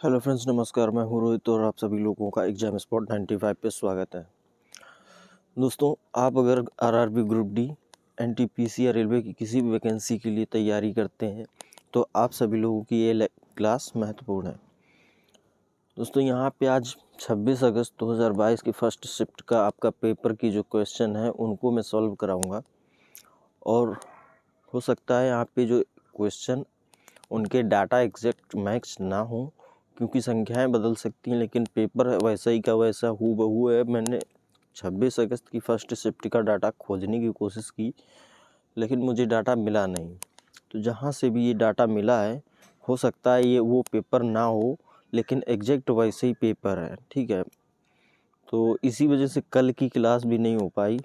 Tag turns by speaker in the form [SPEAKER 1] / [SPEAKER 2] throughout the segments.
[SPEAKER 1] Hello friends, नमस्कार। मैं हूं रोहित और आप सभी लोगों का एग्जाम स्पॉट 95 पे स्वागत है। दोस्तों, आप अगर आरआरबी ग्रुप डी, एनटीपीसी या रेलवे की किसी भी वैकेंसी के लिए तैयारी करते हैं तो आप सभी लोगों की ये क्लास महत्वपूर्ण है। दोस्तों, यहाँ पे आज 26 अगस्त 2022 की फर्स्ट शिफ्ट का आपका पेपर की जो क्वेश्चन है उनको मैं सॉल्व कराऊँगा। और हो सकता है यहाँ पे जो क्वेश्चन उनके डाटा एग्जैक्ट मैच ना हो, क्योंकि संख्याएं बदल सकती हैं, लेकिन पेपर वैसा ही का वैसा हूबहू है। मैंने 26 अगस्त की फर्स्ट शिफ्ट का डाटा खोजने की कोशिश की, लेकिन मुझे डाटा मिला नहीं। तो जहाँ से भी ये डाटा मिला है, हो सकता है ये वो पेपर ना हो, लेकिन एग्जैक्ट वैसे ही पेपर है। ठीक है, तो इसी वजह से कल की क्लास भी नहीं हो पाई,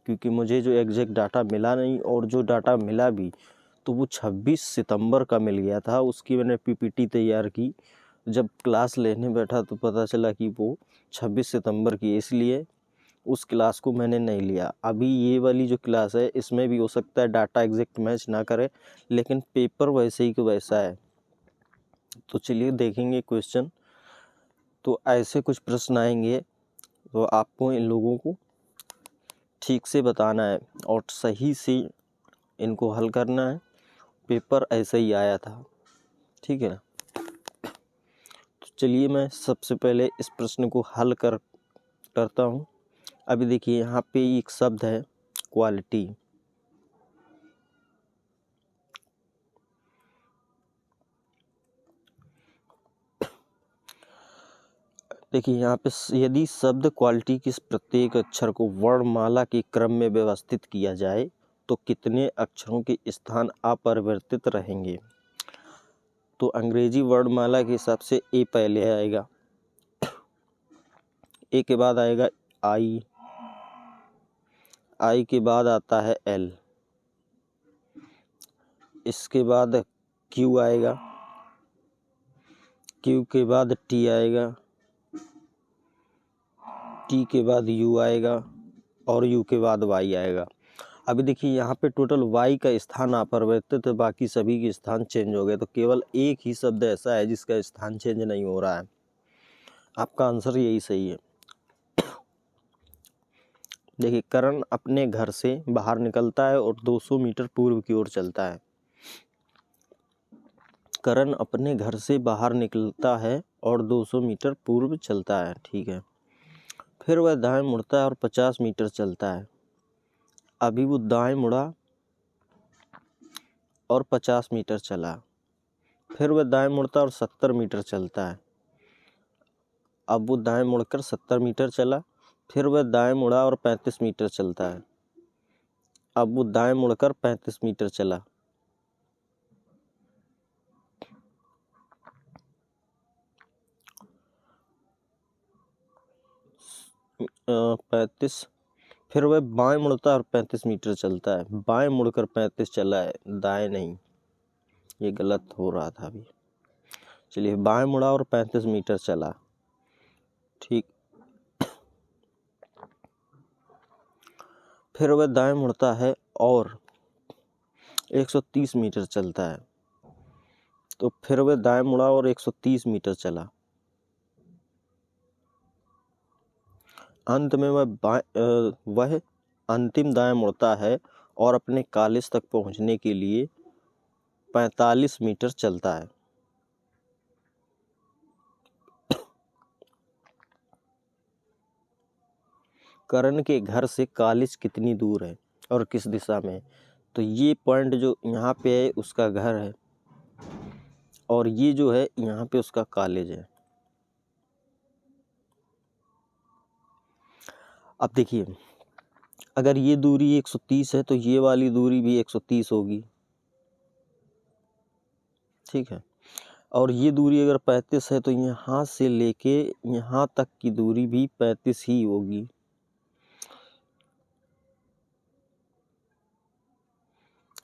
[SPEAKER 1] क्योंकि मुझे जो एग्जैक्ट डाटा मिला नहीं, और जो डाटा मिला भी तो वो 26 सितंबर का मिल गया था। उसकी मैंने पीपीटी तैयार की, जब क्लास लेने बैठा तो पता चला कि वो 26 सितंबर की, इसलिए उस क्लास को मैंने नहीं लिया। अभी ये वाली जो क्लास है इसमें भी हो सकता है डाटा एग्जैक्ट मैच ना करे, लेकिन पेपर वैसे ही कि वैसा है। तो चलिए देखेंगे क्वेश्चन। तो ऐसे कुछ प्रश्न आएंगे, तो आपको इन लोगों को ठीक से बताना है और सही से इनको हल करना है। पेपर ऐसे ही आया था, ठीक है ना। तो चलिए मैं सबसे पहले इस प्रश्न को हल करता हूँ। अभी देखिए, यहाँ पे एक शब्द है क्वालिटी। देखिए यहाँ पे यदि शब्द क्वालिटी के प्रत्येक अक्षर को वर्णमाला के क्रम में व्यवस्थित किया जाए तो कितने अक्षरों के स्थान अपरिवर्तित रहेंगे। तो अंग्रेजी वर्णमाला के हिसाब से ए पहले आएगा, ए के बाद आएगा आई, आई के बाद आता है एल, इसके बाद क्यू आएगा, क्यू के बाद टी आएगा, टी के बाद यू आएगा और यू के बाद वाई आएगा। अभी देखिए यहाँ पे टोटल वाई का स्थान अपरिवर्तित है, बाकी सभी के स्थान चेंज हो गए। तो केवल एक ही शब्द ऐसा है जिसका स्थान चेंज नहीं हो रहा है। आपका आंसर यही सही है। देखिए, करण अपने घर से बाहर निकलता है और 200 मीटर पूर्व की ओर चलता है। करण अपने घर से बाहर निकलता है और 200 मीटर पूर्व चलता है, ठीक है। फिर वह दाएं मुड़ता है और 50 मीटर चलता है। अभी वो दाएं मुड़ा और 50 मीटर चला। फिर वह दाएं मुड़ता और 70 मीटर चलता है। अब वो दाएं मुड़कर 70 मीटर चला। फिर वह दाएं मुड़ा और 35 मीटर चलता है। अब वो दाएं मुड़कर 35 मीटर चला। पैंतीस। फिर वह बाएं मुड़ता और 35 मीटर चलता है। बाएं मुड़कर 35 चला है, दाएं नहीं, ये गलत हो रहा था अभी। चलिए, बाएं मुड़ा और 35 मीटर चला, ठीक। फिर वह दाएं मुड़ता है और 130 मीटर चलता है। तो फिर वह दाएं मुड़ा और 130 मीटर चला। अंत में वह अंतिम दाएं मुड़ता है और अपने कॉलेज तक पहुंचने के लिए 45 मीटर चलता है। करण के घर से कॉलेज कितनी दूर है और किस दिशा में? तो ये पॉइंट जो यहाँ पे है उसका घर है, और ये जो है यहाँ पे उसका कॉलेज है। अब देखिए, अगर ये दूरी 130 है तो ये वाली दूरी भी 130 होगी, ठीक है। और ये दूरी अगर 35 है तो यहाँ से लेके यहाँ तक की दूरी भी 35 ही होगी।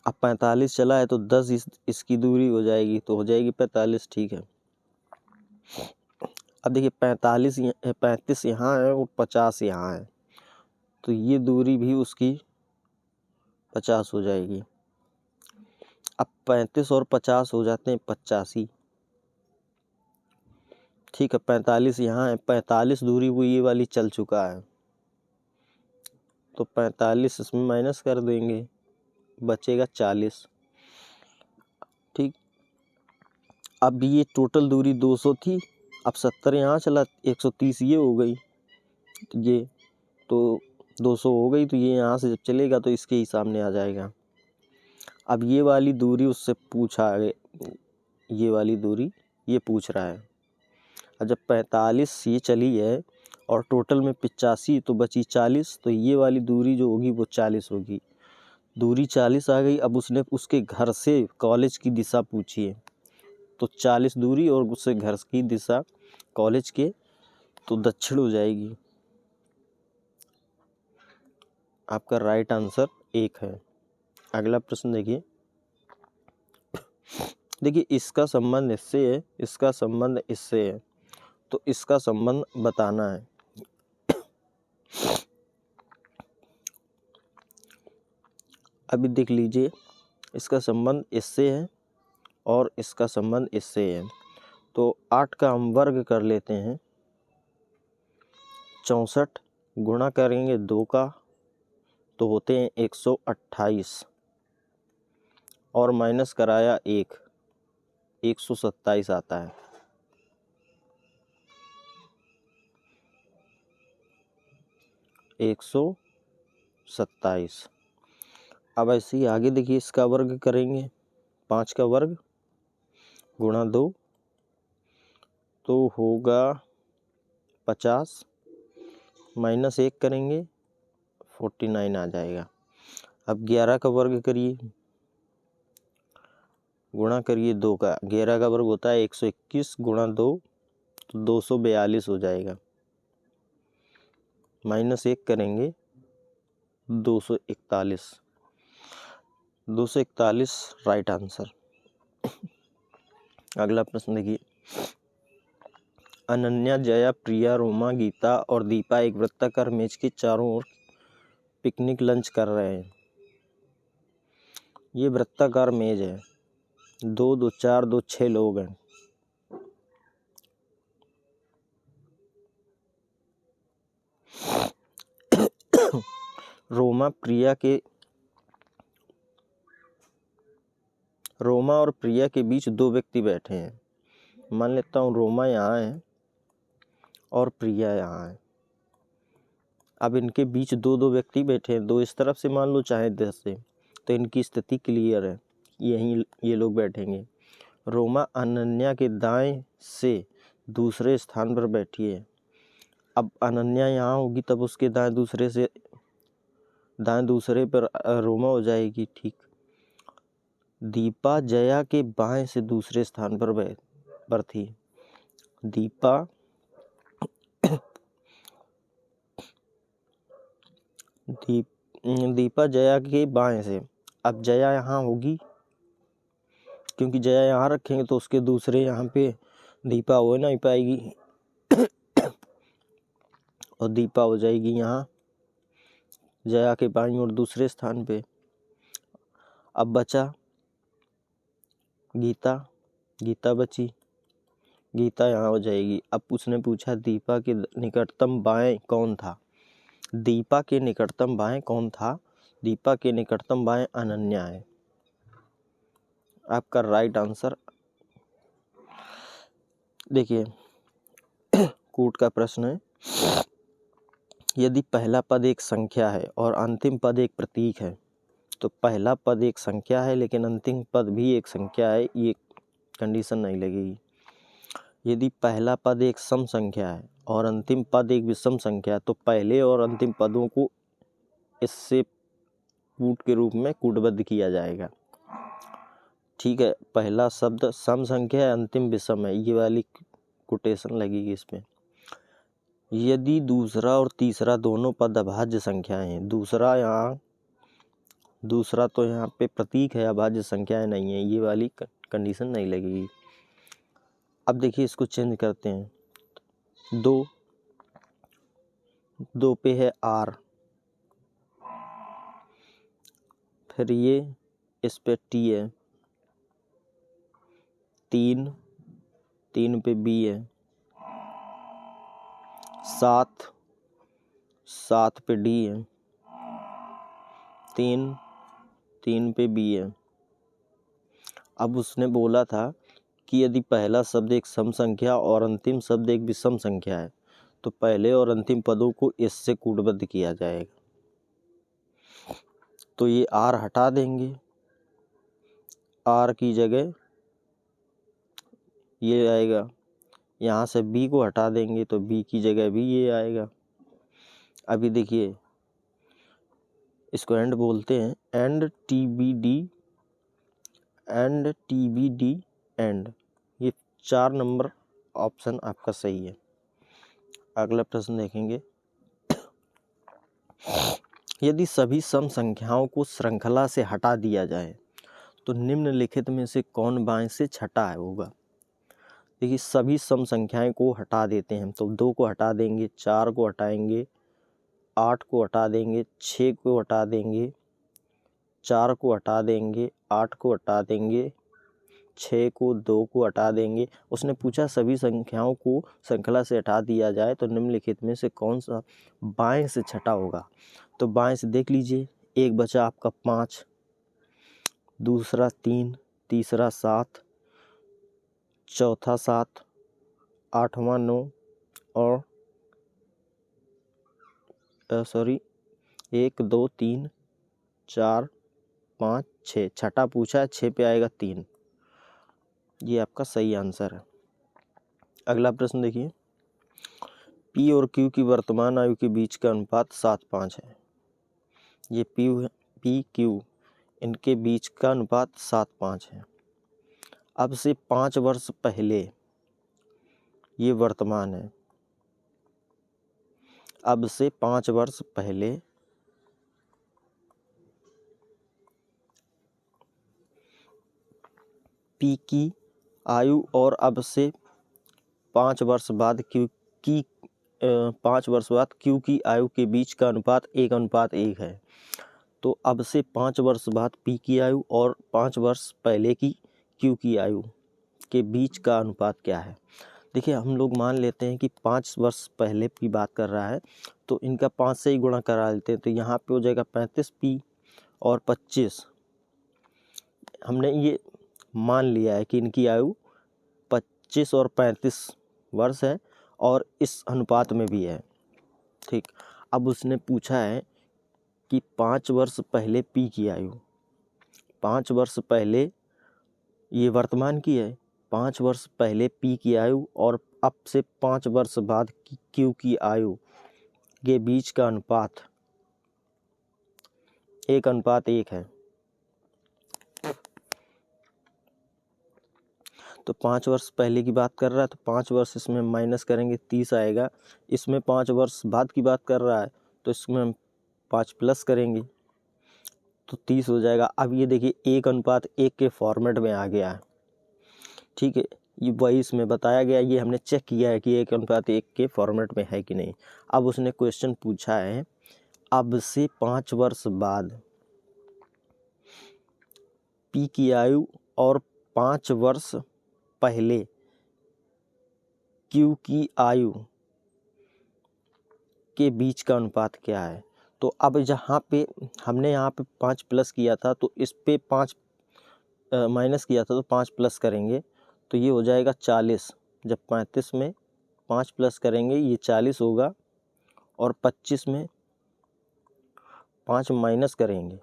[SPEAKER 1] अब 45 चला है तो 10 इसकी दूरी हो जाएगी, तो हो जाएगी 45, ठीक है। अब देखिए, 35 यहाँ है और 50 यहाँ है, तो ये दूरी भी उसकी 50 हो जाएगी। अब 35 और 50 हो जाते हैं 85। ठीक है, 45 यहाँ है, 45 दूरी वो ये वाली चल चुका है, तो 45 इसमें माइनस कर देंगे, बचेगा 40। ठीक, अब ये टोटल दूरी 200 थी, अब 70 यहाँ चला, 130 ये हो गई, ये तो 200 हो गई, तो ये यहाँ से जब चलेगा तो इसके ही सामने आ जाएगा। अब ये वाली दूरी उससे पूछा है, ये वाली दूरी ये पूछ रहा है। अब जब 45 ये चली है और टोटल में 85 तो बची 40, तो ये वाली दूरी जो होगी वो 40 होगी। दूरी 40 आ गई। अब उसने उसके घर से कॉलेज की दिशा पूछी है, तो 40 दूरी और उससे घर की दिशा कॉलेज के तो दक्षिण हो जाएगी। आपका राइट आंसर 1 है। अगला प्रश्न देखिए। देखिए इसका संबंध इससे है, इसका संबंध इससे है, तो इसका संबंध बताना है। अभी देख लीजिए, इसका संबंध इससे है और इसका संबंध इससे है, तो 8 का हम वर्ग कर लेते हैं, 64 गुणा करेंगे 2 का तो होते हैं 128 और माइनस कराया 127 आता है। एक 127। अब ऐसे ही आगे देखिए, इसका वर्ग करेंगे, 5 का वर्ग गुणा 2 तो होगा 50, माइनस 1 करेंगे 49 आ जाएगा। अब 11 का वर्ग करिए, गुणा करिए 2 का, 11 का वर्ग होता है 121 गुणा 2 तो 242 हो जाएगा, माइनस 1 करेंगे 241, 241 राइट आंसर। अगला प्रश्न देखिए। अनन्या, जया, प्रिया, रोमा, गीता और दीपा एक वृत्ताकार मेज के चारों ओर पिकनिक लंच कर रहे हैं। ये वृत्ताकार मेज है, 2 2 4 2 6 लोग हैं। रोमा और प्रिया के बीच 2 व्यक्ति बैठे हैं। मान लेता हूँ रोमा यहाँ है और प्रिया यहाँ है। अब इनके बीच 2 व्यक्ति बैठे हैं, 2 इस तरफ से मान लो चाहे 10 से, तो इनकी स्थिति क्लियर है, यहीं ये लोग बैठेंगे। रोमा अनन्या के दाएं से दूसरे स्थान पर बैठी है। अब अनन्या यहाँ होगी तब उसके दाएं दूसरे पर रोमा हो जाएगी। ठीक, दीपा जया के बाएं से दूसरे स्थान पर थी। दीपा जया के बाएं से, अब जया यहाँ होगी, क्योंकि जया यहाँ रखेंगे तो उसके दूसरे यहाँ पे दीपा हो नहीं पाएगी और दीपा हो जाएगी यहाँ जया के बाईं और दूसरे स्थान पे। अब बचा गीता बची, गीता यहाँ हो जाएगी। अब उसने पूछा दीपा के निकटतम बाएं कौन था। दीपा के निकटतम बाएं कौन था? दीपा के निकटतम बाएं अनन्या है। आपका राइट आंसर। देखिए कूट का प्रश्न है। यदि पहला पद एक संख्या है और अंतिम पद एक प्रतीक है, तो पहला पद एक संख्या है लेकिन अंतिम पद भी एक संख्या है, ये कंडीशन नहीं लगेगी। यदि पहला पद एक सम संख्या है और अंतिम पद एक विषम संख्या है, तो पहले और अंतिम पदों को इससे कूट के रूप में कूटबद्ध किया जाएगा। ठीक है, पहला शब्द सम संख्या है, अंतिम विषम है, ये वाली कोटेशन लगेगी इसमें। यदि दूसरा और तीसरा दोनों पद अभाज्य संख्याएं हैं, दूसरा तो यहाँ पे प्रतीक है, अभाज्य संख्याएं नहीं है, ये वाली कंडीशन नहीं लगेगी। अब देखिए इसको चेंज करते हैं। 2 पे है R, फिर ये इस पे T है, 3 पे B है, 7, 7 पे डी है, 3, 3 पे बी है। अब उसने बोला था कि यदि पहला शब्द एक सम संख्या और अंतिम शब्द एक विषम संख्या है तो पहले और अंतिम पदों को इससे कूटबद्ध किया जाएगा। तो ये आर हटा देंगे, आर की जगह ये आएगा, यहाँ से बी को हटा देंगे तो बी की जगह भी ये आएगा। अभी देखिए इसको एंड बोलते हैं, and T B D, and T B D and. ये 4 नंबर ऑप्शन आपका सही है। अगला प्रश्न देखेंगे, यदि सभी सम संख्याओं को श्रृंखला से हटा दिया जाए तो निम्नलिखित में से कौन बाएं से छठा होगा। देखिए सभी सम संख्याएं को हटा देते हैं तो 2 को हटा देंगे, 4 को हटाएंगे, 8 को हटा देंगे, 6 को हटा देंगे, 4 को हटा देंगे, 8 को हटा देंगे, 6 को, 2 को हटा देंगे। उसने पूछा सभी संख्याओं को श्रृंखला से हटा दिया जाए तो निम्नलिखित में से कौन सा बाएं से छठा होगा। तो बाएं से देख लीजिए, एक बचा आपका 5, दूसरा 3, तीसरा 7, चौथा 7, 8वां 9 और 1, 2, 3, 4, 5, 6, छठा पूछा है, 6 पे आएगा 3। ये आपका सही आंसर है। अगला प्रश्न देखिए, पी और क्यू की वर्तमान आयु के बीच का अनुपात 7:5 है। ये पी क्यू इनके बीच का अनुपात 7:5 है। अब से 5 वर्ष पहले, ये वर्तमान है, अब से 5 वर्ष पहले पी की आयु और अब से 5 वर्ष बाद क्यू की 5 वर्ष बाद क्यू की आयु के बीच का अनुपात 1:1 है। तो अब से 5 वर्ष बाद पी की आयु और 5 वर्ष पहले की क्यू की आयु के बीच का अनुपात क्या है। देखिए हम लोग मान लेते हैं कि 5 वर्ष पहले की बात कर रहा है तो इनका 5 से ही गुणा करा लेते हैं, तो यहाँ पे हो जाएगा 35 पी और 25। हमने ये मान लिया है कि इनकी आयु 25 और 35 वर्ष है और इस अनुपात में भी है। ठीक, अब उसने पूछा है कि 5 वर्ष पहले पी की आयु, 5 वर्ष पहले ये वर्तमान की है, 5 वर्ष पहले पी की आयु और अब से 5 वर्ष बाद क्यू की आयु के बीच का अनुपात 1:1 है। तो 5 वर्ष पहले की बात कर रहा है तो 5 वर्ष इसमें माइनस करेंगे 30 आएगा। इसमें 5 वर्ष बाद की बात कर रहा है तो इसमें हम 5 प्लस करेंगे तो 30 हो जाएगा। अब ये देखिए 1:1 के फॉर्मेट में आ गया है। ठीक है, ये वही इसमें बताया गया, ये हमने चेक किया है कि 1:1 के फॉर्मेट में है कि नहीं। अब उसने क्वेश्चन पूछा है अब से 5 वर्ष बाद पी की आयु और 5 वर्ष पहले क्यू की आयु के बीच का अनुपात क्या है। तो अब जहाँ पे हमने यहाँ पे 5 प्लस किया था तो इस पे 5 माइनस किया था तो 5 प्लस करेंगे तो ये हो जाएगा 40। जब 35 में 5 प्लस करेंगे ये 40 होगा और 25 में 5 माइनस करेंगे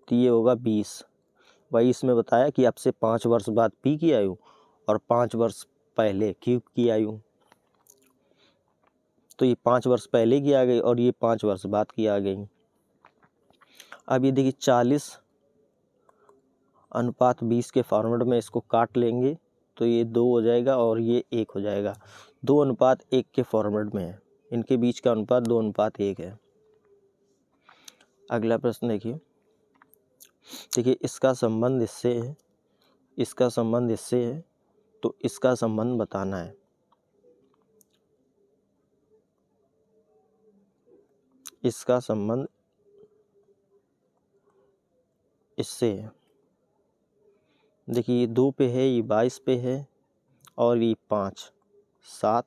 [SPEAKER 1] तो ये होगा 20। वही इसमें बताया कि अब से 5 वर्ष बाद पी की आयु और 5 वर्ष पहले क्यू की आयु। तो ये 5 वर्ष पहले की आ गई और ये 5 वर्ष बाद की आ गई। अब ये देखिए 40:20 के फॉर्मेट में इसको काट लेंगे तो ये 2 हो जाएगा और ये 1 हो जाएगा। 2:1 के फॉर्मेट में है, इनके बीच का अनुपात 2:1 है। अगला प्रश्न देखिए, इसका संबंध इससे है, इसका संबंध इससे है तो इसका संबंध बताना है। इसका संबंध इससे है। देखिए ये 2 पे है, ये 22 पे है और ये 5, 7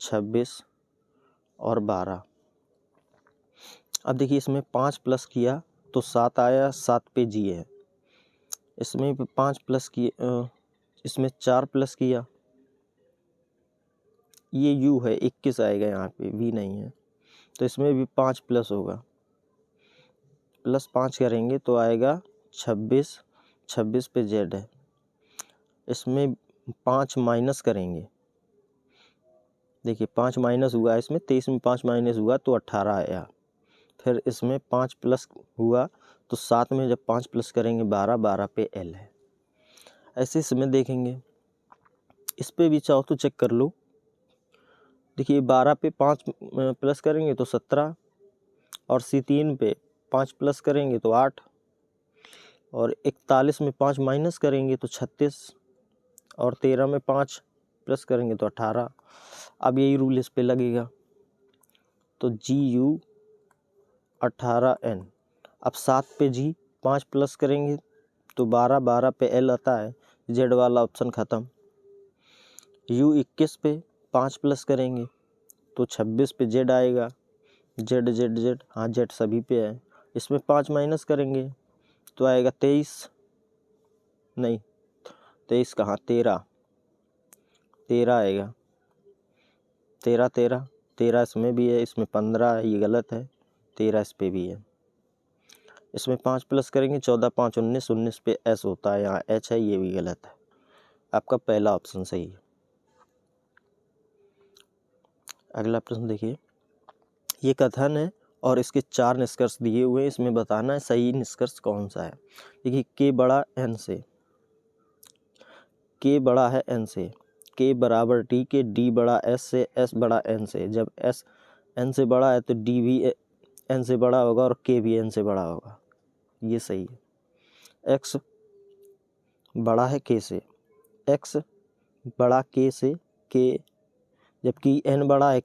[SPEAKER 1] 26 और 12। अब देखिए इसमें 5 प्लस किया तो 7 आया, 7 पे जी है। इसमें भी 5 प्लस किए, इसमें 4 प्लस किया, ये यू है 21 आएगा, यहाँ पे वी नहीं है, तो इसमें भी 5 प्लस होगा, प्लस 5 करेंगे तो आएगा 26, 26 पे जेड है। इसमें 5 माइनस करेंगे, देखिए 5 माइनस हुआ इसमें, 23 में 5 माइनस हुआ तो 18 आया। फिर इसमें 5 प्लस हुआ तो 7 में जब 5 प्लस करेंगे 12, 12 पे एल है। ऐसे इसमें देखेंगे, इस पे भी चाहो तो चेक कर लो। देखिए 12 पे 5 प्लस करेंगे तो 17, और C3 पे 5 प्लस करेंगे तो 8, और 41 में 5 माइनस करेंगे तो 36, और 13 में 5 प्लस करेंगे तो 18। अब यही रूल इस पे लगेगा, तो GU 18N। अब 7 पे G 5 प्लस करेंगे तो 12, 12 पे L आता है, जेड वाला ऑप्शन ख़त्म। U 21 पे 5 प्लस करेंगे तो 26 पे जेड आएगा, जेड जेड जेड, हाँ जेड सभी पे है। इसमें 5 माइनस करेंगे तो आएगा 23, नहीं 23 कहाँ, 13, 13 आएगा, 13 13 13 इसमें भी है, इसमें 15 है, ये गलत है, 13 इस पे भी है। इसमें 5 प्लस करेंगे 14, 5 19, 19 पे एस होता है, यहाँ एच है, ये भी गलत है। आपका पहला ऑप्शन सही है। अगला प्रश्न देखिए, ये कथन है और इसके 4 निष्कर्ष दिए हुए हैं, इसमें बताना है सही निष्कर्ष कौन सा है। देखिए के बड़ा एन से, के बड़ा है एन से, के बराबर टी के, डी बड़ा एस से, एस बड़ा एन से। जब एस एन से बड़ा है तो डी भी एन से बड़ा होगा और के भी एन से बड़ा होगा, ये सही है। एक्स बड़ा है के से, एक्स बड़ा के से, के, जबकि एन बड़ा है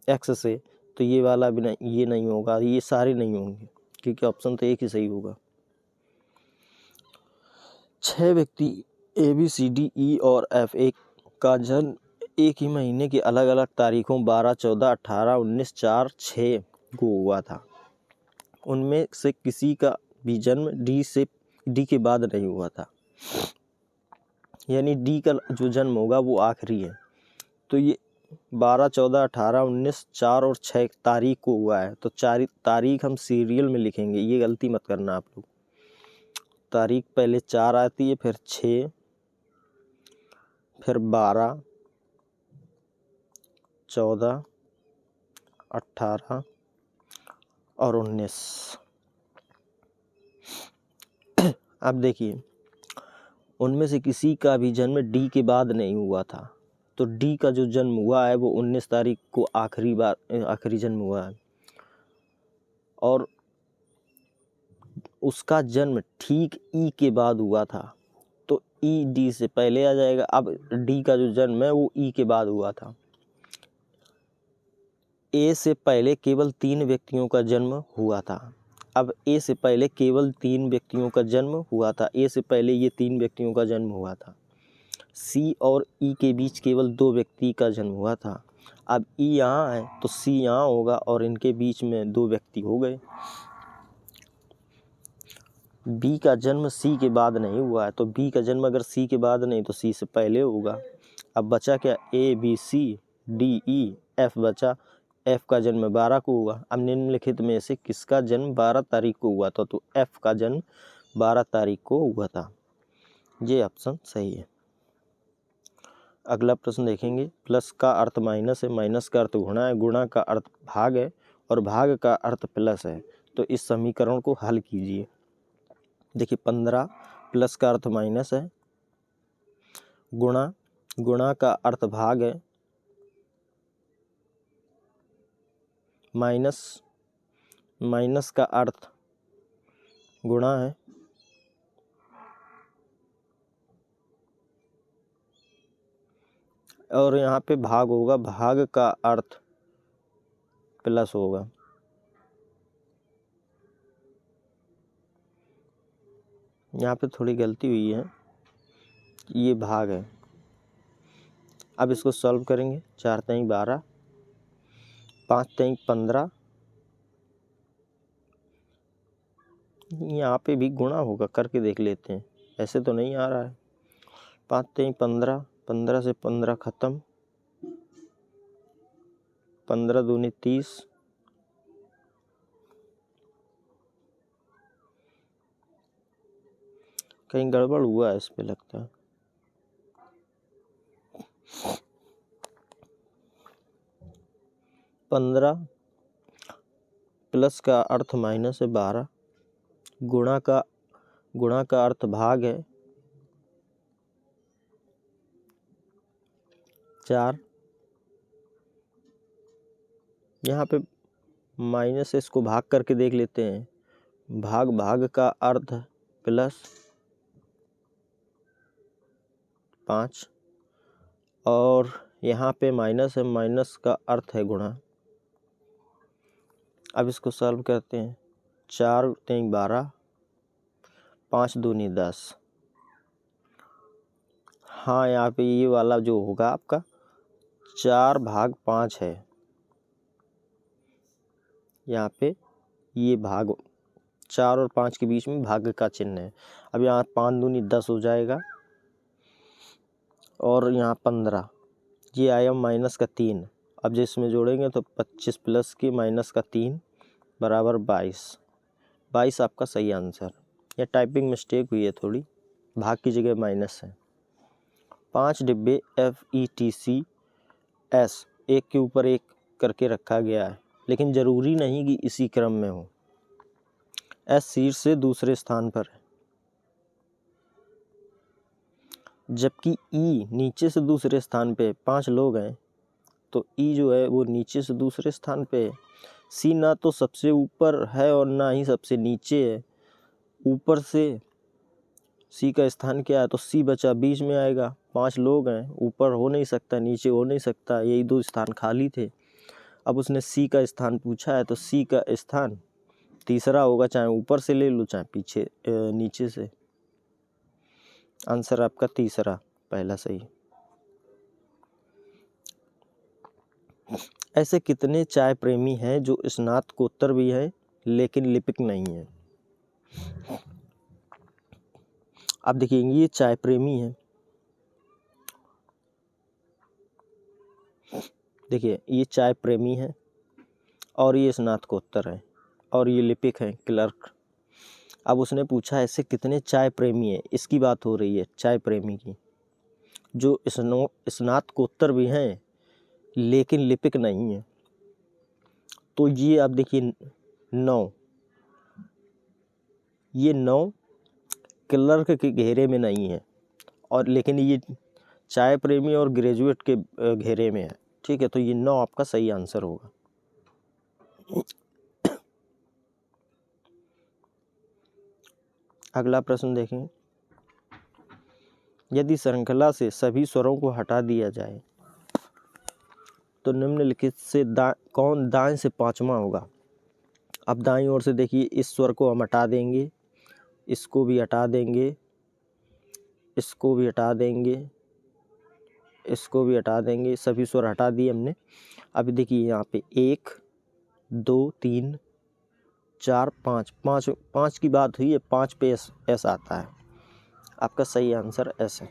[SPEAKER 1] एक्स से, तो ये वाला भी नहीं, ये नहीं होगा, ये सारे नहीं होंगे, क्योंकि ऑप्शन तो एक ही सही होगा। 6 व्यक्ति ए बी सी डी ई और एफ एक का जन्म एक ही महीने की अलग अलग तारीखों 12, 14, 18, 19, 4, 6 को हुआ था। उनमें से किसी का भी जन्म डी के बाद नहीं हुआ था, यानी डी का जो जन्म होगा वो आखिरी है। तो ये 12, 14, 18, 19, 4 और 6 तारीख को हुआ है, तो 4 तारीख हम सीरियल में लिखेंगे, ये गलती मत करना आप लोग। तारीख पहले 4 आती है, फिर 6, फिर 12, 14, 18 और 19। अब देखिए उनमें से किसी का भी जन्म डी के बाद नहीं हुआ था, तो डी का जो जन्म हुआ है वो 19 तारीख को आखिरी जन्म हुआ है, और उसका जन्म ठीक ई के बाद हुआ था, तो ई डी से पहले आ जाएगा। अब डी का जो जन्म है वो ई के बाद हुआ था। ए से पहले केवल 3 व्यक्तियों का जन्म हुआ था। अब ए से पहले केवल 3 व्यक्तियों का जन्म हुआ था, ए से पहले ये 3 व्यक्तियों का जन्म हुआ था। सी और ई के बीच केवल 2 व्यक्ति का जन्म हुआ था। अब ई यहाँ है तो सी यहाँ होगा, और इनके बीच में 2 व्यक्ति हो गए। बी का जन्म सी के बाद नहीं हुआ है, तो बी का जन्म अगर सी के बाद नहीं तो सी से पहले होगा। अब बचा क्या, A B C D E F बचा। एफ का जन्म 12 को हुआ। अब निम्नलिखित में से किसका जन्म 12 तारीख को हुआ था, तो एफ का जन्म 12 तारीख को हुआ था, ये ऑप्शन सही है। अगला प्रश्न देखेंगे, प्लस का अर्थ माइनस है, माइनस का अर्थ गुणा है, गुणा का अर्थ भाग है और भाग का अर्थ प्लस है, तो इस समीकरण को हल कीजिए। देखिए 15 प्लस का अर्थ माइनस है, गुणा का अर्थ भाग है, माइनस का अर्थ गुणा है, और यहाँ पे भाग होगा, भाग का अर्थ प्लस होगा। यहाँ पे थोड़ी गलती हुई है, ये भाग है। अब इसको सॉल्व करेंगे, 4 तिहाई 12, 5 3 15, यहाँ पे भी गुणा होगा, करके देख लेते हैं, ऐसे तो नहीं आ रहा है। 5 3 15, 15 से 15 ख़त्म, 15 दूनी 30, कहीं गड़बड़ हुआ है इस पे लगता है। 15 प्लस का अर्थ माइनस है 12, गुणा का अर्थ भाग है 4, यहाँ पे माइनस है, इसको भाग करके देख लेते हैं। भाग का अर्थ प्लस 5, और यहाँ पे माइनस है, माइनस का अर्थ है गुणा। अब इसको सॉल्व करते हैं। 4 3 12, 5 दूनी 10। हाँ, यहाँ पे ये वाला जो होगा आपका 4/5 है, यहाँ पे ये भाग 4 और 5 के बीच में भाग का चिन्ह है। अब यहाँ 5 दूनी 10 हो जाएगा, और यहाँ 15, ये आया माइनस का 3। अब जिसमें जोड़ेंगे तो 25 प्लस के माइनस का 3 बराबर 22 आपका सही आंसर। यह टाइपिंग मिस्टेक हुई है थोड़ी, भाग की जगह माइनस है। 5 डिब्बे FETCS एक के ऊपर एक करके रखा गया है, लेकिन ज़रूरी नहीं कि इसी क्रम में हो। S शीर्ष से दूसरे स्थान पर है, जबकि E नीचे से दूसरे स्थान पे। 5 लोग हैं तो E जो है वो नीचे से दूसरे स्थान पे है। C ना तो सबसे ऊपर है और ना ही सबसे नीचे है। ऊपर से C का स्थान क्या है, तो C बचा बीच में आएगा। 5 लोग हैं, ऊपर हो नहीं सकता, नीचे हो नहीं सकता, यही 2 स्थान खाली थे। अब उसने C का स्थान पूछा है, तो C का स्थान तीसरा होगा, चाहे ऊपर से ले लो चाहे पीछे नीचे से। आंसर आपका तीसरा, पहला सही। ऐसे कितने चाय प्रेमी हैं जो स्नातकोत्तर भी हैं लेकिन लिपिक नहीं हैं? आप देखिए, ये चाय प्रेमी है, देखिए ये चाय प्रेमी है, और ये स्नातकोत्तर है, और ये लिपिक है, क्लर्क। अब उसने पूछा ऐसे कितने चाय प्रेमी हैं, इसकी बात हो रही है, चाय प्रेमी की, जो स्नातकोत्तर भी हैं लेकिन लिपिक नहीं है। तो ये आप देखिए 9, ये 9 क्लर्क के घेरे में नहीं है, और लेकिन ये चाय प्रेमी और ग्रेजुएट के घेरे में है। ठीक है, तो ये 9 आपका सही आंसर होगा। अगला प्रश्न देखें। यदि श्रृंखला से सभी स्वरों को हटा दिया जाए तो निम्नलिखित से कौन दाएं से पांचवा होगा? अब दाईं ओर से देखिए, इस स्वर को हम हटा देंगे, इसको भी हटा देंगे, इसको भी हटा देंगे, इसको भी हटा देंगे, सभी स्वर हटा दिए हमने। अब देखिए यहाँ पे 1 2 3 4 5 5 की बात हुई है, 5 पे एस आता है। आपका सही आंसर एस है।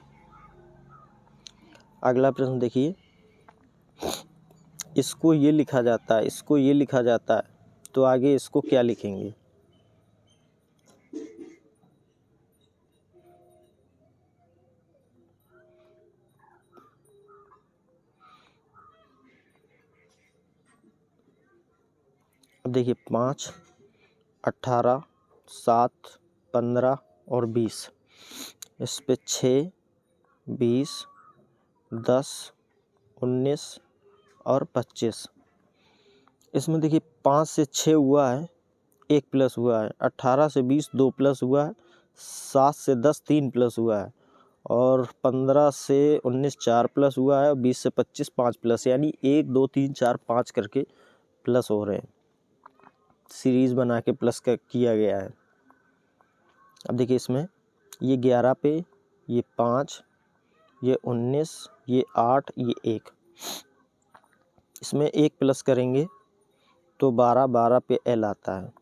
[SPEAKER 1] अगला प्रश्न देखिए, इसको ये लिखा जाता है, इसको ये लिखा जाता है, तो आगे इसको क्या लिखेंगे? अब देखिए 5 18 7 15 और 20, इस पे 6 20 10 19 और 25। इसमें देखिए 5 से 6 हुआ है, 1 प्लस हुआ है, 18 से 20 2 प्लस हुआ है, 7 से 10 3 प्लस हुआ है, और 15 से 19 4 प्लस हुआ है, और 20 से 25 5 प्लस, यानी 1 2 3 4 5 करके प्लस हो रहे हैं। सीरीज़ बना के प्लस का किया गया है। अब देखिए इसमें ये 11 पे, ये 5, ये 19, ये 8, ये 1, इसमें 1 प्लस करेंगे तो 12 12 पे L आता है।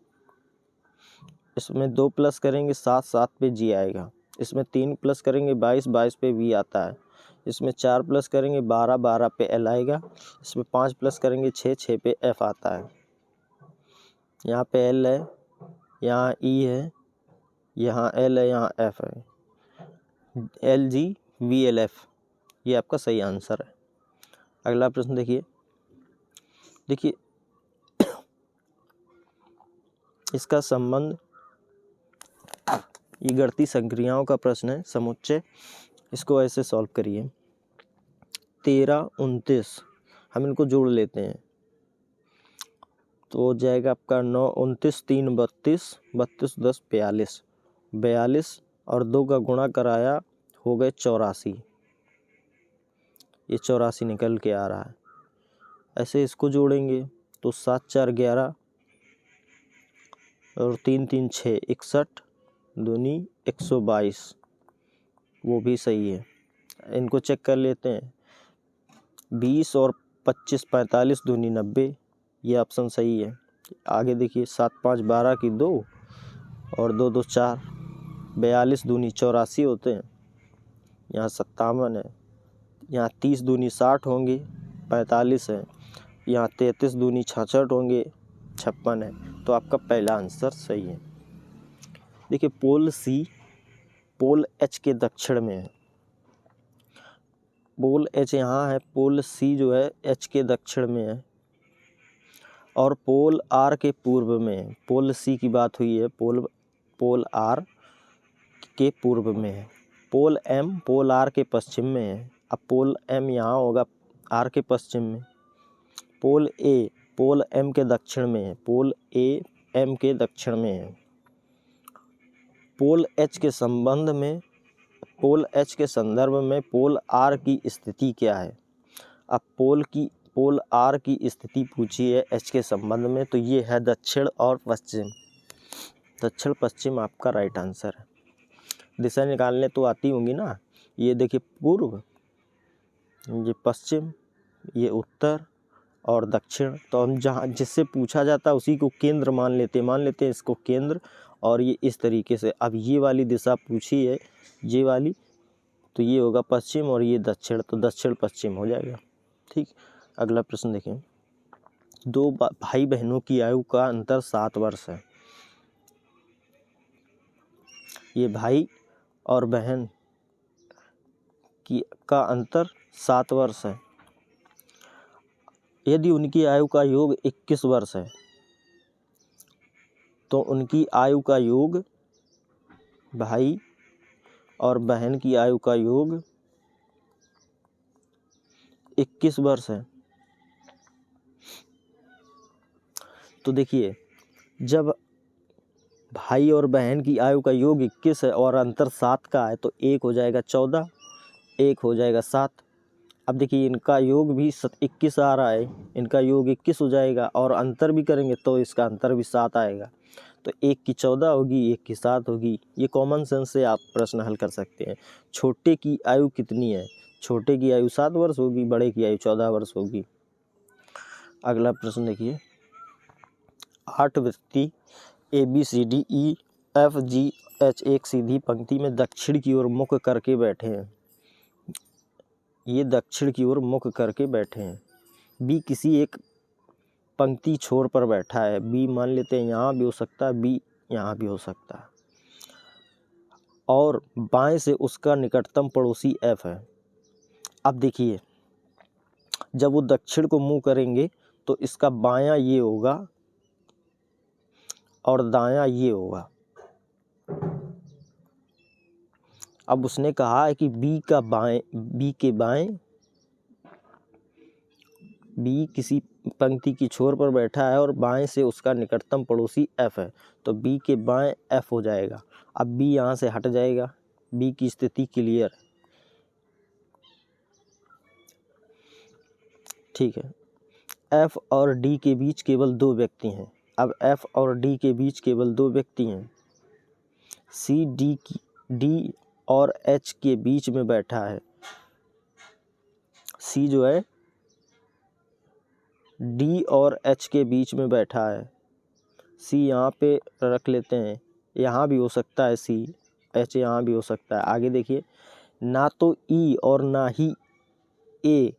[SPEAKER 1] इसमें 2 प्लस करेंगे 7 7 पे G आएगा। इसमें 3 प्लस करेंगे 22 22 पे V आता है। इसमें 4 प्लस करेंगे 12 12 पे L आएगा। इसमें 5 प्लस करेंगे 6 6 पे F आता है। यहाँ पे L है, यहाँ E है, यहाँ L है, यहाँ F है। LG VLF ये आपका सही आंसर है। अगला प्रश्न देखिए इसका संबंध, ये गणितीय संक्रियाओं का प्रश्न है, समुच्चय। इसको ऐसे सॉल्व करिए। 13 29 हम इनको जोड़ लेते हैं तो हो जाएगा आपका 9 29 3 32 32 10 42 42 और 2 का गुणा कराया हो गए 84। ये 84 निकल के आ रहा है। ऐसे इसको जोड़ेंगे तो 7 4 11 और 3 3 6 61 दूनी 122, वो भी सही है। इनको चेक कर लेते हैं। 20 और 25 45 दूनी 90, ये ऑप्शन सही है। आगे देखिए 7 5 12 की 2 और 2 2 4, 42 दूनी 84 होते हैं। यहाँ 57 है, यहाँ 30 दूनी 60 होंगे, 45 है, यहाँ 33 दूनी 66 होंगे, 56 है। तो आपका पहला आंसर सही है। देखिए पोल C पोल H के दक्षिण में है। पोल H यहाँ है, पोल C जो है H के दक्षिण में है और पोल R के पूर्व में है। पोल C की बात हुई है, पोल R के पूर्व में है। पोल M पोल R के पश्चिम में है। अब पोल M यहाँ होगा R के पश्चिम में। पोल A पोल M के दक्षिण में है। पोल A M के दक्षिण में है। पोल H के संदर्भ में पोल R की स्थिति क्या है? अब पोल R की स्थिति पूछी है H के संबंध में, तो ये है दक्षिण और पश्चिम। दक्षिण पश्चिम आपका राइट आंसर है। दिशा निकालने तो आती होंगी ना। ये देखिए पूर्व, ये पश्चिम, ये उत्तर और दक्षिण। तो हम जहाँ जिससे पूछा जाता है उसी को केंद्र मान लेते हैं इसको केंद्र। और ये इस तरीके से, अब ये वाली दिशा पूछी है, ये वाली, तो ये होगा पश्चिम और ये दक्षिण, तो दक्षिण पश्चिम हो जाएगा। ठीक, अगला प्रश्न देखें। 2 भाई बहनों की आयु का अंतर 7 वर्ष है। ये भाई और बहन का अंतर 7 वर्ष है। यदि उनकी आयु का योग 21 वर्ष है तो उनकी आयु का योग, भाई और बहन की आयु का योग 21 वर्ष है। तो देखिए जब भाई और बहन की आयु का योग 21 है और अंतर 7 का है तो 1 हो जाएगा 14, 1 हो जाएगा 7। अब देखिए इनका योग भी 21 आ रहा है, इनका योग 21 हो जाएगा और अंतर भी करेंगे तो इसका अंतर भी 7 आएगा। तो 1 की 14 होगी, 1 की 7 होगी। ये कॉमन सेंस से आप प्रश्न हल कर सकते हैं। छोटे की आयु कितनी है? छोटे की आयु 7 वर्ष होगी, बड़े की आयु 14 वर्ष होगी। अगला प्रश्न देखिए। 8 व्यक्ति ABCDEFGH एक सीधी पंक्ति में दक्षिण की ओर मुख करके बैठे हैं। ये दक्षिण की ओर मुख करके बैठे हैं। B किसी एक पंक्ति छोर पर बैठा है। B मान लेते हैं यहाँ भी हो सकता है, B यहाँ भी हो सकता है। और बाएं से उसका निकटतम पड़ोसी F है। अब देखिए जब वो दक्षिण को मुँह करेंगे तो इसका बायां ये होगा और दायां ये होगा। अब उसने कहा है कि B किसी पंक्ति की छोर पर बैठा है और बाएं से उसका निकटतम पड़ोसी F है, तो B के बाएं F हो जाएगा। अब B यहाँ से हट जाएगा, B की स्थिति क्लियर है। ठीक है। F और D के बीच केवल 2 व्यक्ति हैं। अब F और D के बीच केवल 2 व्यक्ति हैं। C D और H के बीच में बैठा है। C जो है डी और एच के बीच में बैठा है। सी यहाँ पे रख लेते हैं, यहाँ भी हो सकता है सी, एच यहाँ भी हो सकता है। आगे देखिए, ना तो ई और ना ही ए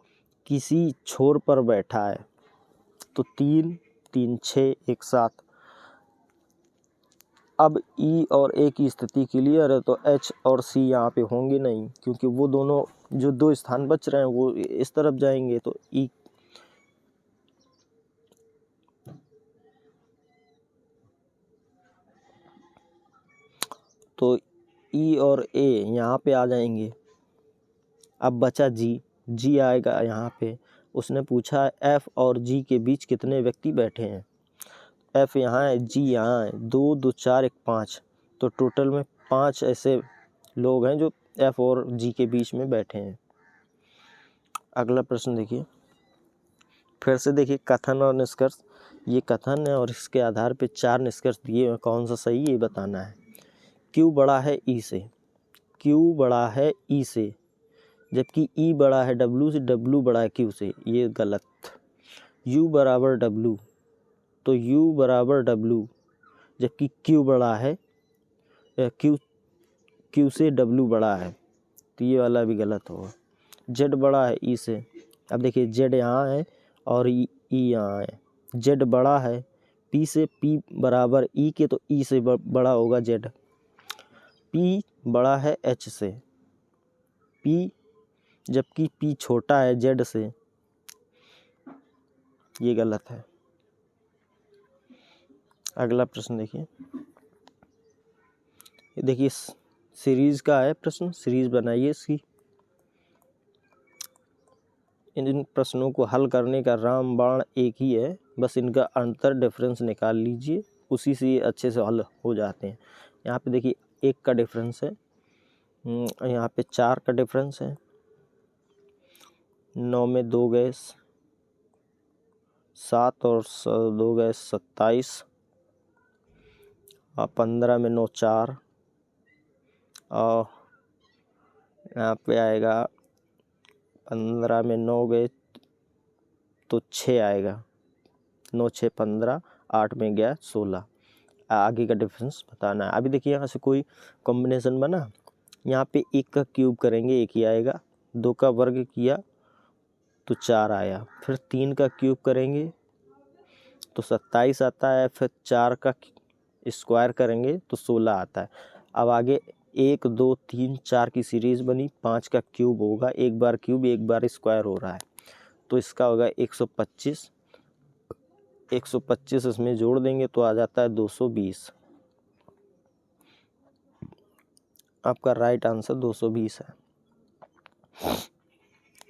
[SPEAKER 1] किसी छोर पर बैठा है। तो 3 3 6 एक साथ। अब ई और ए की स्थिति क्लियर है, तो एच और सी यहाँ पे होंगे नहीं, क्योंकि वो दोनों जो 2 स्थान बच रहे हैं वो इस तरफ जाएंगे। तो ई और ए यहाँ पे आ जाएंगे। अब बचा जी, जी आएगा यहाँ पे। उसने पूछा एफ और जी के बीच कितने व्यक्ति बैठे हैं। एफ यहाँ है, जी यहाँ है, 2 2 4 1 5। तो टोटल में 5 ऐसे लोग हैं जो एफ और जी के बीच में बैठे हैं। अगला प्रश्न देखिए, फिर से देखिए कथन और निष्कर्ष। ये कथन है और इसके आधार पे 4 निष्कर्ष दिए हैं, कौन सा सही ये बताना है। क्यू बड़ा है ई से, क्यू बड़ा है ई से, जबकि ई बड़ा है डब्ल्यू से, डब्ल्यू बड़ा है क्यू से, ये गलत। यू बराबर डब्ल्यू, तो यू बराबर डब्ल्यू, जबकि क्यू बड़ा है, क्यू से डब्ल्यू बड़ा है, तो ये वाला भी गलत होगा। जेड बड़ा है ई से। अब देखिए जेड यहाँ है और ई यहाँ है। जेड बड़ा है पी से, पी बराबर ई के, तो ई से बड़ा होगा जेड। पी बड़ा है एच से, पी, जबकि पी छोटा है जेड से, ये गलत है। अगला प्रश्न देखिए, देखिए सीरीज का है प्रश्न, सीरीज बनाइए इसकी। इन प्रश्नों को हल करने का रामबाण एक ही है, बस इनका अंतर डिफरेंस निकाल लीजिए, उसी से ये अच्छे से हल हो जाते हैं। यहाँ पे देखिए 1 का डिफरेंस है, यहाँ पे 4 का डिफरेंस है, 9 में 2 गए 7 और 2 गए 27, और 15 में 9 4, और यहाँ पे आएगा 15 में 9 गए तो 6 आएगा, 9 6 15, 8 में गया 16। आगे का डिफरेंस बताना है। अभी देखिए यहाँ से कोई कॉम्बिनेशन बना, यहाँ पे 1 का क्यूब करेंगे 1 ही आएगा, 2 का वर्ग किया तो 4 आया, फिर 3 का क्यूब करेंगे तो 27 आता है, फिर 4 का स्क्वायर करेंगे तो 16 आता है। अब आगे 1 2 3 4 की सीरीज बनी, 5 का क्यूब होगा, एक बार क्यूब एक बार स्क्वायर हो रहा है, तो इसका होगा 125। 125 इसमें जोड़ देंगे तो आ जाता है 220। आपका राइट आंसर 220 है।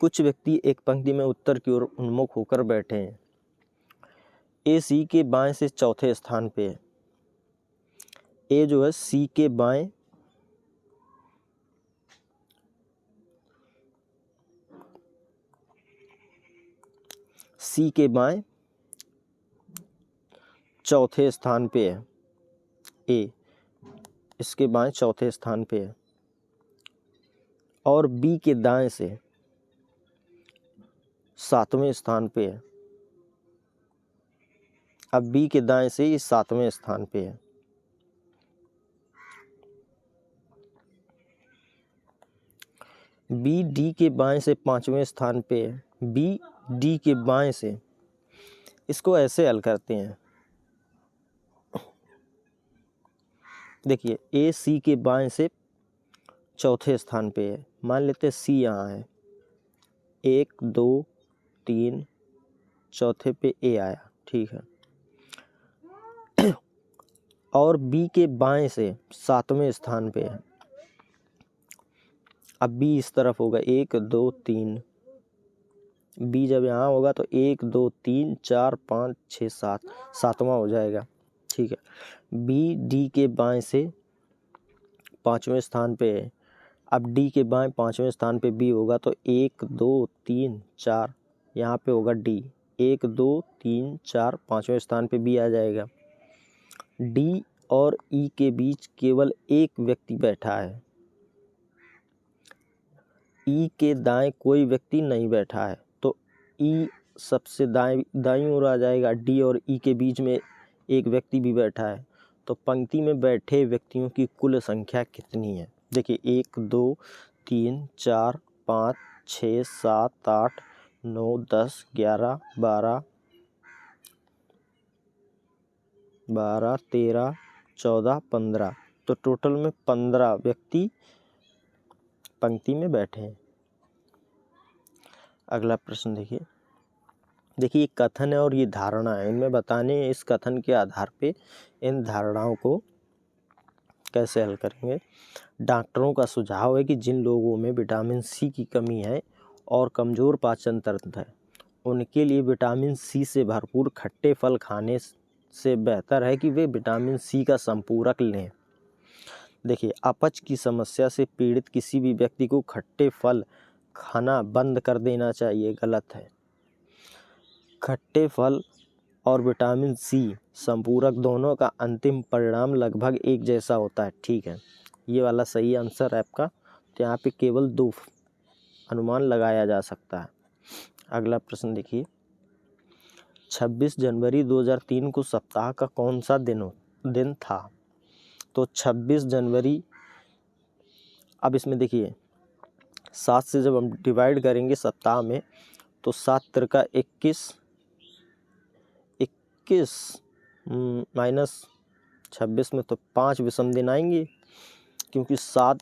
[SPEAKER 1] कुछ व्यक्ति एक पंक्ति में उत्तर की ओर उन्मुख होकर बैठे हैं। ए सी के बाएं से चौथे स्थान पे है। ए जो है सी के बाएं, सी के बाएं चौथे स्थान पे है। ए इसके बाएं चौथे स्थान पे है, और बी के दाएं से 7वें स्थान पे है। अब बी के दाएं से ये 7वें स्थान पे है। बी डी के बाएं से 5वें स्थान पे है। बी डी के बाएं से, इसको ऐसे हल करते हैं। देखिए ए सी के बाएं से चौथे स्थान पे है, मान लेते हैं सी यहाँ है, 1 2 3, चौथे पे ए आया, ठीक है। और बी के बाएं से 7वें स्थान पे है। अब बी इस तरफ होगा, 1 2 3, बी जब यहाँ होगा तो 1 2 3 4 5 6 7, 7वां हो जाएगा, ठीक है। बी डी के बाएं से 5वें स्थान पे है। अब डी के बाएं 5वें स्थान पे बी होगा तो 1 2 3 4, यहाँ पे होगा डी, 1 2 3 4, 5वें स्थान पे बी आ जाएगा। डी और ई के बीच केवल एक व्यक्ति बैठा है। ई के दाएं कोई व्यक्ति नहीं बैठा है, तो ई सबसे दाईं ओर आ जाएगा। डी और ई के बीच में एक व्यक्ति भी बैठा है, तो पंक्ति में बैठे व्यक्तियों की कुल संख्या कितनी है? देखिए 1 2 3 4 5 6 7 8 9 10 11 12 13 14 15, तो टोटल में 15 व्यक्ति पंक्ति में बैठे हैं। अगला प्रश्न देखिए ये कथन है और ये धारणा है, इनमें बताने इस कथन के आधार पे इन धारणाओं को कैसे हल करेंगे। डॉक्टरों का सुझाव है कि जिन लोगों में विटामिन सी की कमी है और कमज़ोर पाचन तंत्र है, उनके लिए विटामिन सी से भरपूर खट्टे फल खाने से बेहतर है कि वे विटामिन सी का संपूरक लें। देखिए अपच की समस्या से पीड़ित किसी भी व्यक्ति को खट्टे फल खाना बंद कर देना चाहिए, गलत है। खट्टे फल और विटामिन सी संपूरक दोनों का अंतिम परिणाम लगभग एक जैसा होता है, ठीक है। ये वाला सही आंसर है आपका। तो यहाँ पे केवल 2 अनुमान लगाया जा सकता है। अगला प्रश्न देखिए 26 जनवरी 2003 को सप्ताह का कौन सा दिन था? तो 26 जनवरी, अब इसमें देखिए 7 से जब हम डिवाइड करेंगे सप्ताह में, तो 7 तिरका 21 माइनस 26 में तो 5 विषम दिन आएंगे, क्योंकि 7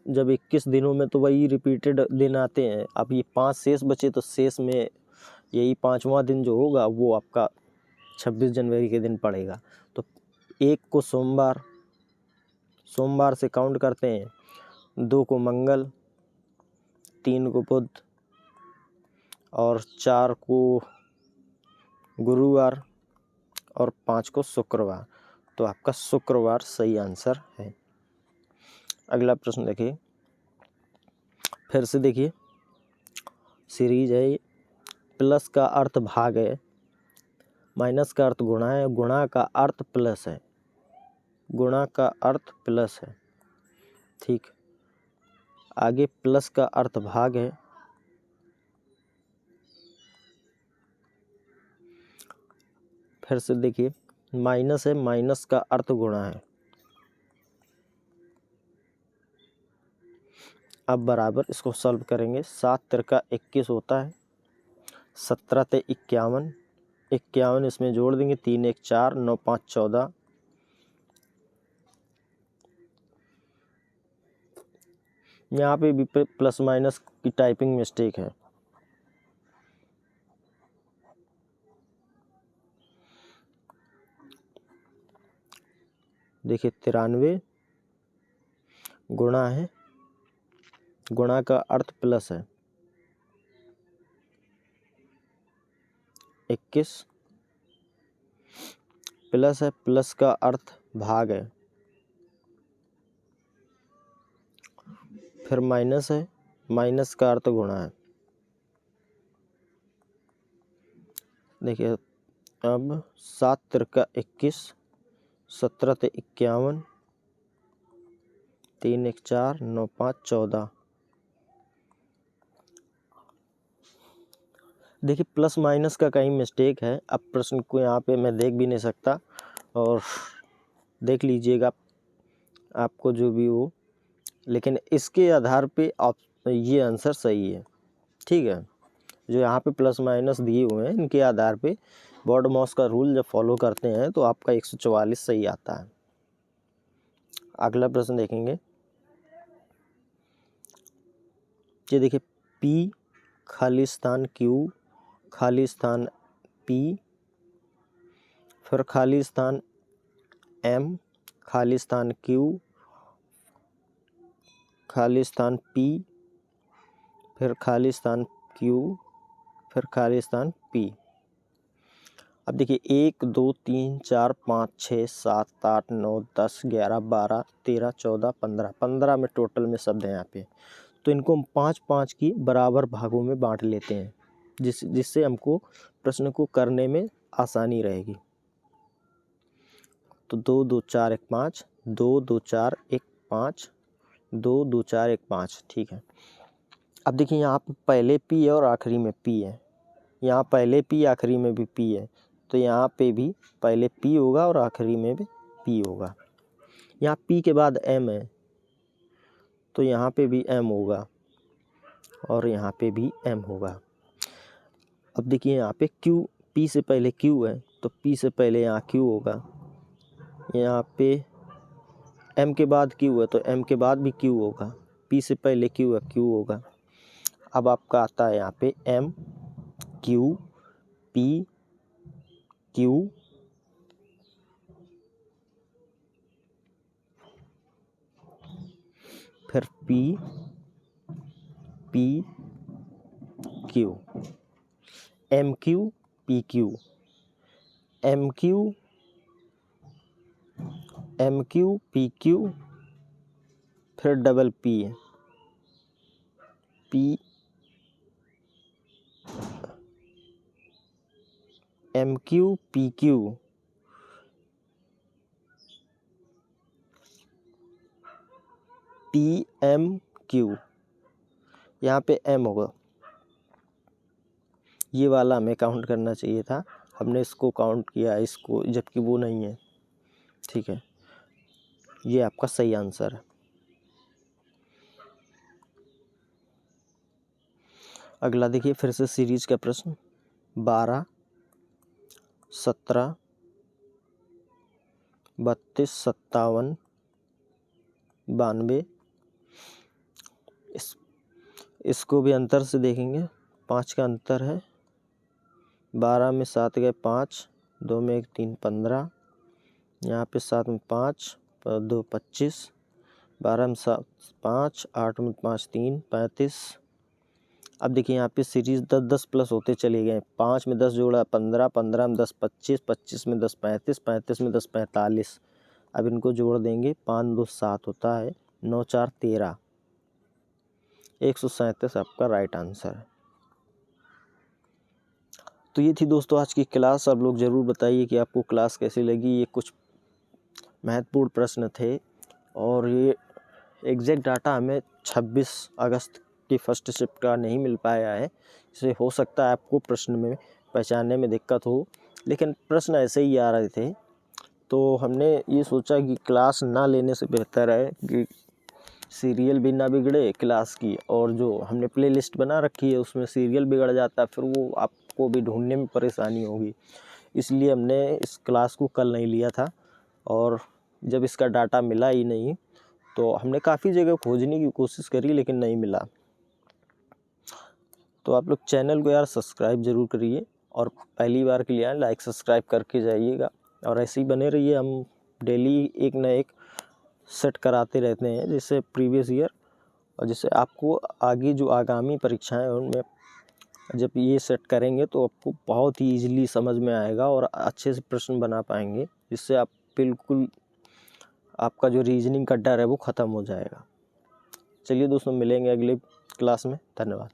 [SPEAKER 1] जब 21 दिनों में तो वही रिपीटेड दिन आते हैं। अब ये 5 शेष बचे, तो शेष में यही 5वां दिन जो होगा वो आपका 26 जनवरी के दिन पड़ेगा। तो 1 को सोमवार से काउंट करते हैं, 2 को मंगल, 3 को बुध और 4 को गुरुवार और 5 को शुक्रवार। तो आपका शुक्रवार सही आंसर है। अगला प्रश्न देखिए, फिर से देखिए सीरीज है। प्लस का अर्थ भाग है, माइनस का अर्थ गुणा है, गुणा का अर्थ प्लस है, गुणा का अर्थ प्लस है, ठीक। आगे प्लस का अर्थ भाग है, फिर से देखिए माइनस है, माइनस का अर्थ गुणा है। अब बराबर इसको सॉल्व करेंगे। 7 तिरका 21 होता है, 17 ते 51, 51 इसमें जोड़ देंगे, 3 1 4, 9 5 14। यहाँ पे भी प्लस माइनस की टाइपिंग मिस्टेक है। देखिए 93 गुणा है, गुणा का अर्थ प्लस है, 21 प्लस है, प्लस का अर्थ भाग है, फिर माइनस है, माइनस का अर्थ गुणा है। देखिए अब 7 तिरका 21, 17 ते 51, 3 1 4, 9 5 14। देखिए प्लस माइनस का कहीं मिस्टेक है। अब प्रश्न को यहाँ पे मैं देख भी नहीं सकता, और देख लीजिएगा आपको जो भी हो, लेकिन इसके आधार पे आप ये आंसर सही है, ठीक है। जो यहाँ पे प्लस माइनस दिए हुए हैं, इनके आधार पे बॉड मॉस का रूल जब फॉलो करते हैं तो आपका 144 सही आता है। अगला प्रश्न देखेंगे, ये देखिए P खाली स्थान Q खाली स्थान P, फिर खाली स्थान M खाली स्थान Q खाली स्थान P, फिर खाली स्थान Q, फिर खाली स्थान P। अब देखिए 1 2 3 4 5 6 7 8 9 10 11 12 13 14 15, 15 में टोटल में शब्द हैं यहाँ पे। तो इनको हम 5-5 की बराबर भागों में बांट लेते हैं, जिससे हमको प्रश्न को करने में आसानी रहेगी। तो 2 2 4 1 5, 2 2 4 1 5, 2 2 4 1 5, ठीक है। अब देखिए यहाँ पे पहले P है और आखिरी में P है, यहाँ पहले पी आखिरी में भी पी है, तो यहाँ पे भी पहले पी होगा और आखिरी में भी पी होगा। यहाँ पी के बाद एम है, तो यहाँ पे भी एम होगा और यहाँ पे भी एम होगा। अब देखिए यहाँ पे क्यू, पी से पहले क्यू है, तो पी से पहले यहाँ क्यू होगा। यहाँ पे एम के बाद क्यू है, तो एम के बाद भी क्यू होगा। पी से पहले क्यू है, क्यू होगा। अब आपका आता है यहाँ पे एम क्यू पी क्यू फिर P P Q, M Q P Q, M Q P Q, फिर डबल पी है, P M Q P Q, P M Q, यहाँ पे एम होगा। ये वाला हमें काउंट करना चाहिए था, हमने इसको काउंट किया इसको, जबकि वो नहीं है। ठीक है, ये आपका सही आंसर है। अगला देखिए फिर से सीरीज का प्रश्न, 12 17 32 57 92। इसको भी अंतर से देखेंगे, 5 का अंतर है। 12 में 7 गए 5, 2 में 1 3 15, यहाँ पे 7 में 5 2 25, 12 में 7 5, 8 में 5 3 35। अब देखिए यहाँ पे सीरीज 10 प्लस होते चले गए। 5 में 10 जोड़ा 15, 15 में 10 25, 25 में 10 35, 35 में 10 45। अब इनको जोड़ देंगे, 5 2 7 होता है, 9 4 13, 137 आपका राइट आंसर है। तो ये थी दोस्तों आज की क्लास। आप लोग ज़रूर बताइए कि आपको क्लास कैसी लगी। ये कुछ महत्वपूर्ण प्रश्न थे और ये एग्जैक्ट डाटा हमें 26 अगस्त की फर्स्ट शिफ्ट का नहीं मिल पाया है। इससे हो सकता है आपको प्रश्न में पहचानने में दिक्कत हो, लेकिन प्रश्न ऐसे ही आ रहे थे, तो हमने ये सोचा कि क्लास ना लेने से बेहतर है कि सीरियल भी ना बिगड़े क्लास की, और जो हमने प्लेलिस्ट बना रखी है उसमें सीरियल बिगड़ जाता है, फिर वो आपको भी ढूंढने में परेशानी होगी। इसलिए हमने इस क्लास को कल नहीं लिया था, और जब इसका डाटा मिला ही नहीं तो हमने काफ़ी जगह खोजने की कोशिश करी लेकिन नहीं मिला। तो आप लोग चैनल को यार सब्सक्राइब ज़रूर करिए, और पहली बार के लिए लाइक सब्सक्राइब करके जाइएगा, और ऐसे ही बने रहिए। हम डेली एक ना एक सेट कराते रहते हैं, जिससे प्रीवियस ईयर और जिससे आपको आगे जो आगामी परीक्षाएं उनमें जब ये सेट करेंगे तो आपको बहुत ही ईजिली समझ में आएगा और अच्छे से प्रश्न बना पाएंगे, जिससे आप बिल्कुल आपका जो रीजनिंग का डर है वो ख़त्म हो जाएगा। चलिए दोस्तों, मिलेंगे अगले क्लास में। धन्यवाद।